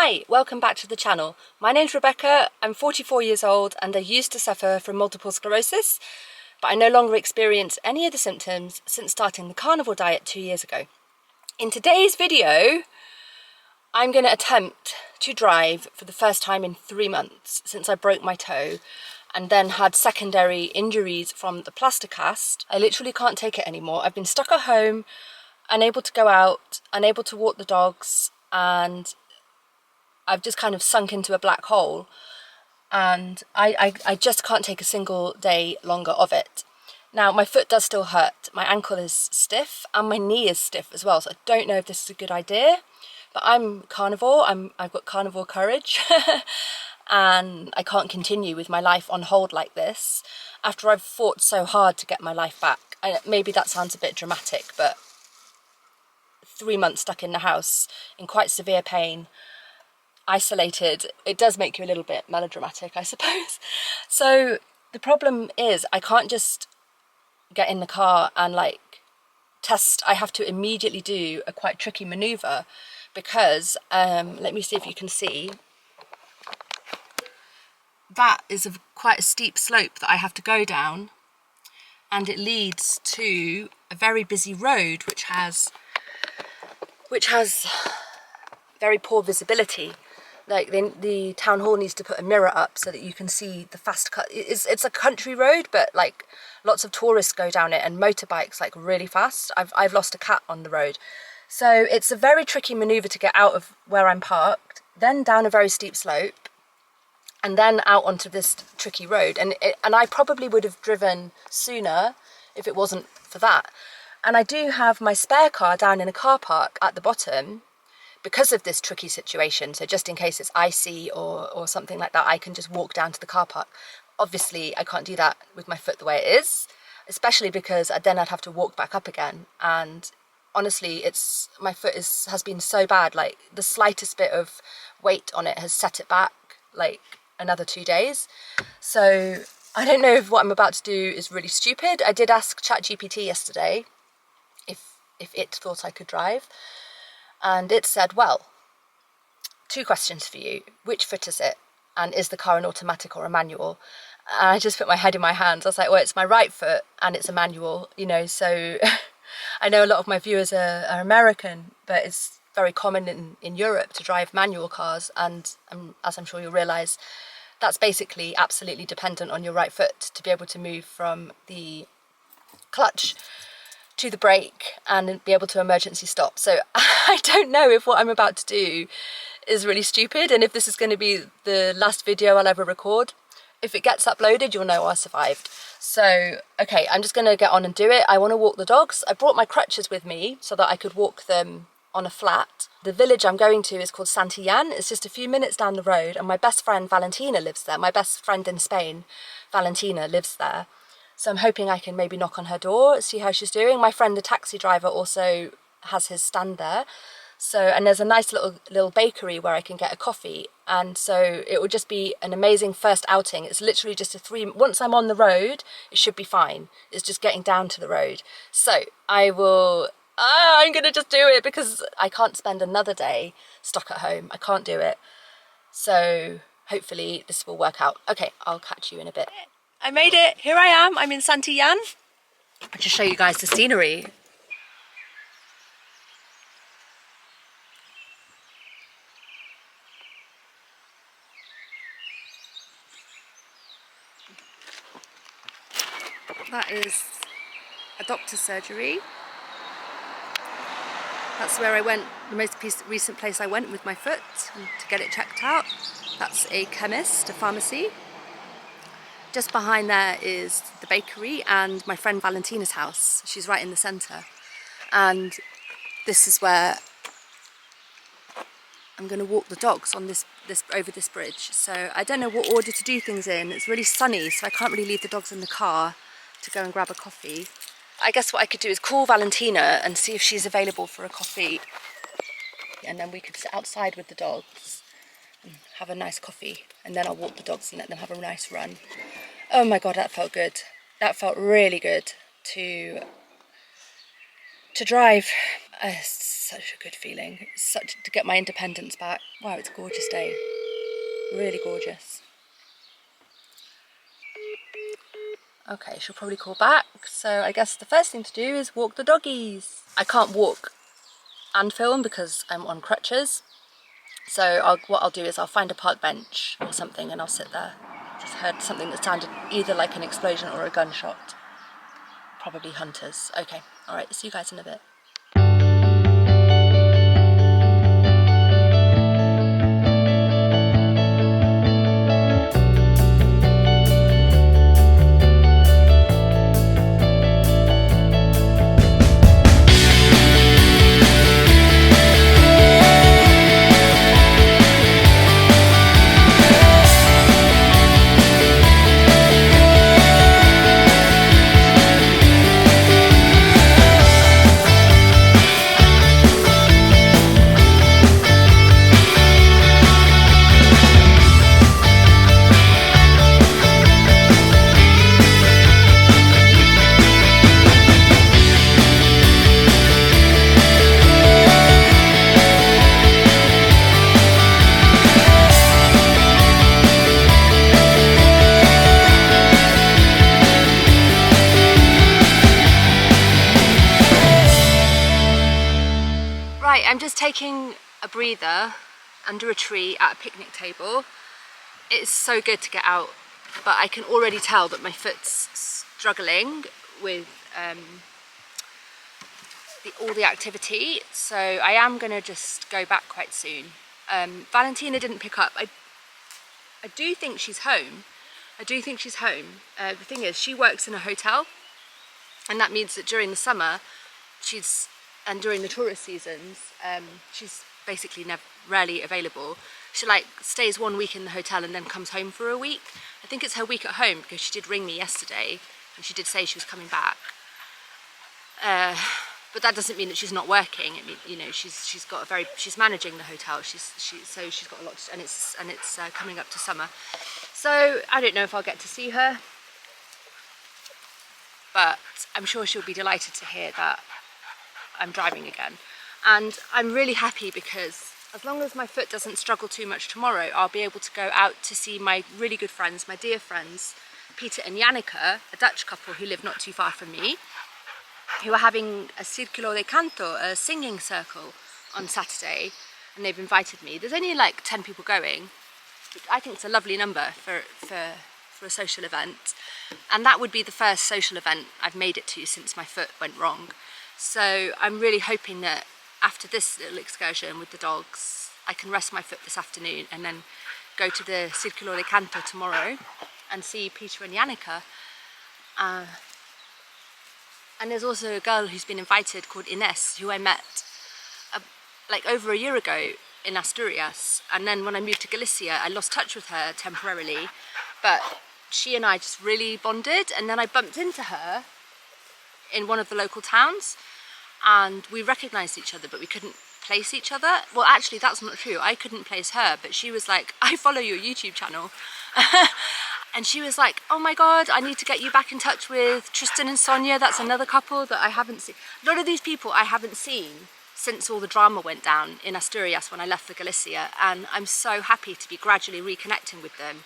Hi, welcome back to the channel. My name's Rebecca, I'm 44 years old and I used to suffer from multiple sclerosis, but I no longer experience any of the symptoms since starting the carnivore diet 2 years ago. In today's video, I'm going to attempt to drive for the first time in 3 months since I broke my toe and then had secondary injuries from the plaster cast. I literally can't take it anymore. I've been stuck at home, unable to go out, unable to walk the dogs, and I've just kind of sunk into a black hole, and I just can't take a single day longer of it. Now, my foot does still hurt, my ankle is stiff, and my knee is stiff as well, so I don't know if this is a good idea, but I'm carnivore, I've got carnivore courage, and I can't continue with my life on hold like this after I've fought so hard to get my life back. Maybe that sounds a bit dramatic, but 3 months stuck in the house in quite severe pain, isolated, it does make you a little bit melodramatic, I suppose. So the problem is I can't just get in the car and test. I have to immediately do a quite tricky maneuver because let me see if you can see, that is quite a steep slope that I have to go down, and it leads to a very busy road which has very poor visibility. Like the town hall needs to put a mirror up so that you can see the fast cut. It's a country road, but like lots of tourists go down it and motorbikes like really fast. I've lost a cat on the road, so it's a very tricky maneuver to get out of where I'm parked, then down a very steep slope, and then out onto this tricky road. And I probably would have driven sooner if it wasn't for that. And I do have my spare car down in a car park at the bottom, because of this tricky situation. So just in case it's icy or something like that, I can just walk down to the car park. Obviously, I can't do that with my foot the way it is, especially because then I'd have to walk back up again. And honestly, my foot has been so bad, like the slightest bit of weight on it has set it back like another 2 days. So I don't know if what I'm about to do is really stupid. I did ask ChatGPT yesterday if it thought I could drive. And it said, well, 2 questions for you. Which foot is it? And is the car an automatic or a manual? And I just put my head in my hands. I was like, well, it's my right foot and it's a manual, you know. So I know a lot of my viewers are American, but it's very common in Europe to drive manual cars. And as I'm sure you'll realise, that's basically absolutely dependent on your right foot to be able to move from the clutch to the brake and be able to emergency stop. So I don't know if what I'm about to do is really stupid, and if this is going to be the last video I'll ever record. If it gets uploaded, you'll know I survived. So okay, I'm just going to get on and do it. I want to walk the dogs. I brought my crutches with me so that I could walk them on a flat. The village I'm going to is called Santan. It's just a few minutes down the road, and my best friend Valentina lives there. My best friend in Spain, Valentina, lives there. So I'm hoping I can maybe knock on her door, see how she's doing. My friend, the taxi driver, also has his stand there. So, and there's a nice little bakery where I can get a coffee. And so it will just be an amazing first outing. It's literally just once I'm on the road, it should be fine. It's just getting down to the road. So I'm going to just do it because I can't spend another day stuck at home. I can't do it. So hopefully this will work out. Okay, I'll catch you in a bit. I made it. Here I am. I'm in Santan. I'll just show you guys the scenery. That is a doctor's surgery. That's where I went, the most recent place I went with my foot to get it checked out. That's a chemist, a pharmacy. Just behind there is the bakery and my friend Valentina's house. She's right in the centre. And this is where I'm going to walk the dogs on over this bridge. So I don't know what order to do things in. It's really sunny, so I can't really leave the dogs in the car to go and grab a coffee. I guess what I could do is call Valentina and see if she's available for a coffee. And then we could sit outside with the dogs and have a nice coffee. And then I'll walk the dogs and let them have a nice run. Oh my God, that felt good. That felt really good to drive. It's such a good feeling. It's such to get my independence back. Wow, it's a gorgeous day. Really gorgeous. Okay, she'll probably call back. So I guess the first thing to do is walk the doggies. I can't walk and film because I'm on crutches. So what I'll do is I'll find a park bench or something and I'll sit there. Just heard something that sounded either like an explosion or a gunshot. Probably hunters. Okay, all right, see you guys in a bit. Right, I'm just taking a breather under a tree at a picnic table. It's so good to get out, but I can already tell that my foot's struggling with all the activity, so I am going to just go back quite soon. Valentina didn't pick up. I do think she's home. The thing is, she works in a hotel, and that means that during the summer and during the tourist seasons, she's basically rarely available. She like stays 1 week in the hotel and then comes home for a week. I think it's her week at home because she did ring me yesterday and she did say she was coming back. But that doesn't mean that she's not working. I mean, you know, she's managing the hotel. So she's got a lot, and it's coming up to summer. So I don't know if I'll get to see her, but I'm sure she'll be delighted to hear that I'm driving again. And I'm really happy because as long as my foot doesn't struggle too much tomorrow, I'll be able to go out to see my really good friends, my dear friends, Peter and Janneke, a Dutch couple who live not too far from me, who are having a Círculo de Canto, a singing circle on Saturday, and they've invited me. There's only like 10 people going, which I think it's a lovely number for a social event. And that would be the first social event I've made it to since my foot went wrong. So I'm really hoping that after this little excursion with the dogs, I can rest my foot this afternoon and then go to the Círculo de Canto tomorrow and see Peter and Janneke. And there's also a girl who's been invited called Ines, who I met like over a year ago in Asturias. And then when I moved to Galicia, I lost touch with her temporarily, but she and I just really bonded. And then I bumped into her in one of the local towns and we recognized each other, but we couldn't place each other. Well, actually that's not true. I couldn't place her, but she was like, I follow your YouTube channel. And she was like, oh my God, I need to get you back in touch with Tristan and Sonia. That's another couple that I haven't seen. A lot of these people I haven't seen since all the drama went down in Asturias when I left for Galicia. And I'm so happy to be gradually reconnecting with them.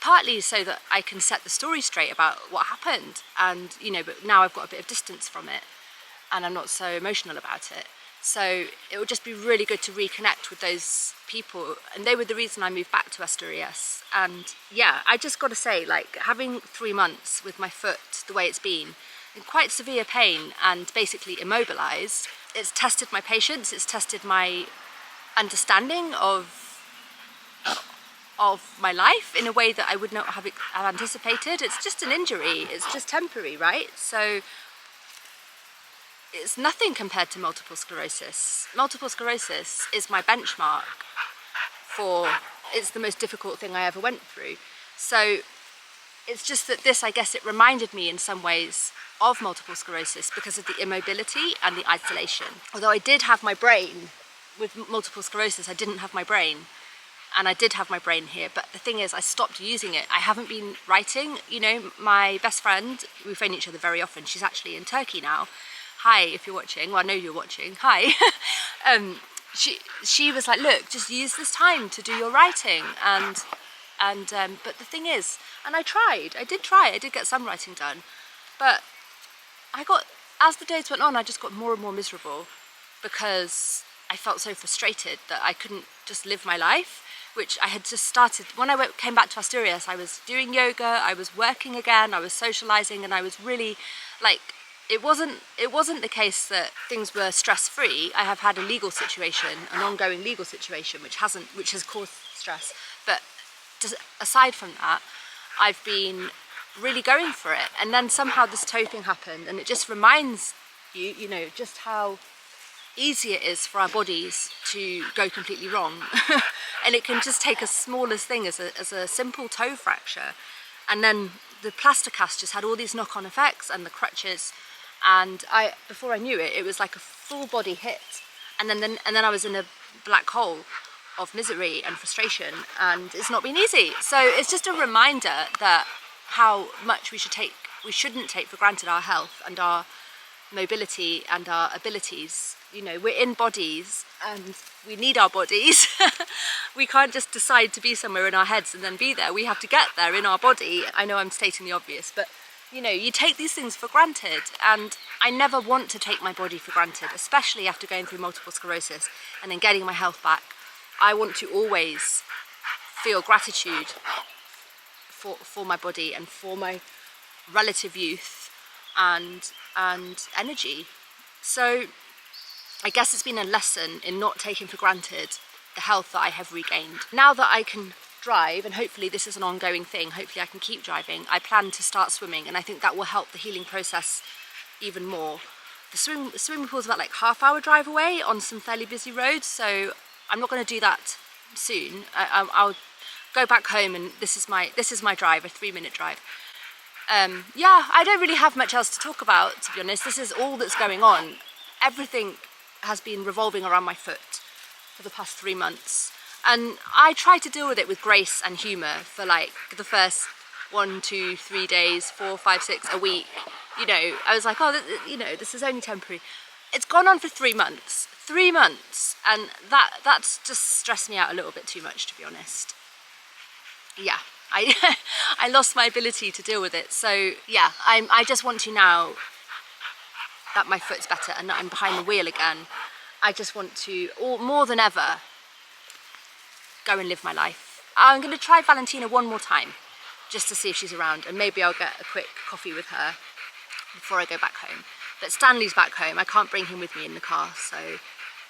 Partly so that I can set the story straight about what happened. And, you know, but now I've got a bit of distance from it and I'm not so emotional about it. So it would just be really good to reconnect with those people. And they were the reason I moved back to Asturias. And yeah, I just got to say, like, having 3 months with my foot the way it's been, in quite severe pain and basically immobilized, it's tested my patience, it's tested my understanding of my life in a way that I would not have anticipated. It's just an injury, it's just temporary, right? So it's nothing compared to multiple sclerosis. Multiple sclerosis is my benchmark for, it's the most difficult thing I ever went through. So it's just that this, I guess it reminded me in some ways of multiple sclerosis because of the immobility and the isolation. Although I did have my brain, with multiple sclerosis I didn't have my brain. And I did have my brain here, but the thing is I stopped using it. I haven't been writing, you know, my best friend, we phone each other very often, she's actually in Turkey now, hi, if you're watching, well I know you're watching, hi. She was like, look, just use this time to do your writing, and but the thing is, and I did get some writing done, but as the days went on, I just got more and more miserable because I felt so frustrated that I couldn't just live my life, which I had just started. When I came back to Asturias, I was doing yoga, I was working again, I was socializing, and I was really like, it wasn't the case that things were stress-free. I have had a legal situation, an ongoing legal situation, which has caused stress. But just aside from that, I've been really going for it. And then somehow this toe thing happened, and it just reminds you, you know, just how easy it is for our bodies to go completely wrong. And it can just take as small as thing as a simple toe fracture, and then the plaster cast just had all these knock-on effects, and the crutches, and before I knew it, it was like a full body hit, and then I was in a black hole of misery and frustration, and it's not been easy. So it's just a reminder that how much we shouldn't take for granted our health and our mobility and our abilities. You know, we're in bodies and we need our bodies. We can't just decide to be somewhere in our heads and then be there. We have to get there in our body. I know I'm stating the obvious, but you know, you take these things for granted, and I never want to take my body for granted, especially after going through multiple sclerosis and then getting my health back. I want to always feel gratitude for my body and for my relative youth and energy. So I guess it's been a lesson in not taking for granted the health that I have regained. Now that I can drive, and hopefully this is an ongoing thing, hopefully I can keep driving, I plan to start swimming, and I think that will help the healing process even more. The swimming pool is about like half-hour drive away on some fairly busy roads, so I'm not going to do that soon. I'll go back home, and this is my drive, a 3-minute drive. Yeah, I don't really have much else to talk about, to be honest. This is all that's going on. Everything has been revolving around my foot for the past 3 months, and I try to deal with it with grace and humour for like the first 1, 2, 3 days, 4, 5, 6, a week. You know, I was like, oh, you know, this is only temporary. It's gone on for 3 months. 3 months, and that's just stressed me out a little bit too much, to be honest. Yeah, I lost my ability to deal with it. So yeah, I just want to, now that my foot's better and that I'm behind the wheel again, I just want to, more than ever, go and live my life. I'm going to try Valentina one more time just to see if she's around, and maybe I'll get a quick coffee with her before I go back home. But Stanley's back home. I can't bring him with me in the car, so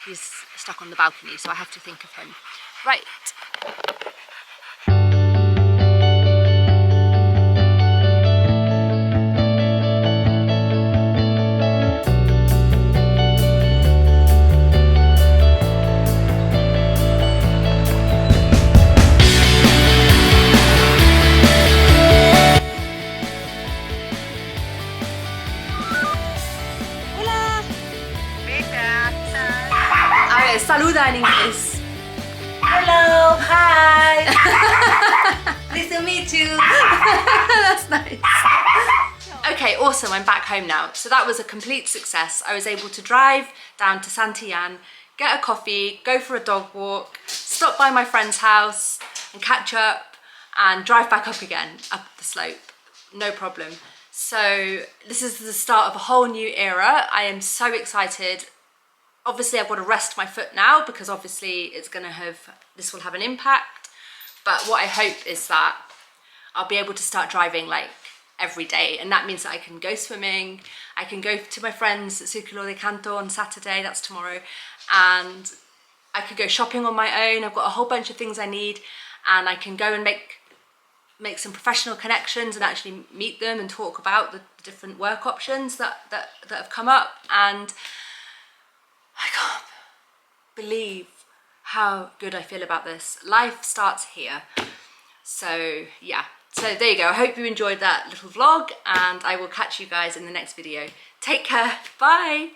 he's stuck on the balcony, so I have to think of him. Right. Saluda en inglés. Hello, hi. Nice to meet you. That's nice. Okay, awesome, I'm back home now. So that was a complete success. I was able to drive down to Santan, get a coffee, go for a dog walk, stop by my friend's house and catch up, and drive back up again, up the slope, no problem. So this is the start of a whole new era. I am so excited. Obviously I've got to rest my foot now, because obviously this will have an impact. But what I hope is that I'll be able to start driving like every day, and that means that I can go swimming, I can go to my friends at Círculo de Canto on Saturday, that's tomorrow, and I could go shopping on my own. I've got a whole bunch of things I need, and I can go and make some professional connections and actually meet them and talk about the different work options that have come up. And I can't believe how good I feel about this. Life starts here. So yeah, so there you go. I hope you enjoyed that little vlog, and I will catch you guys in the next video. Take care, bye.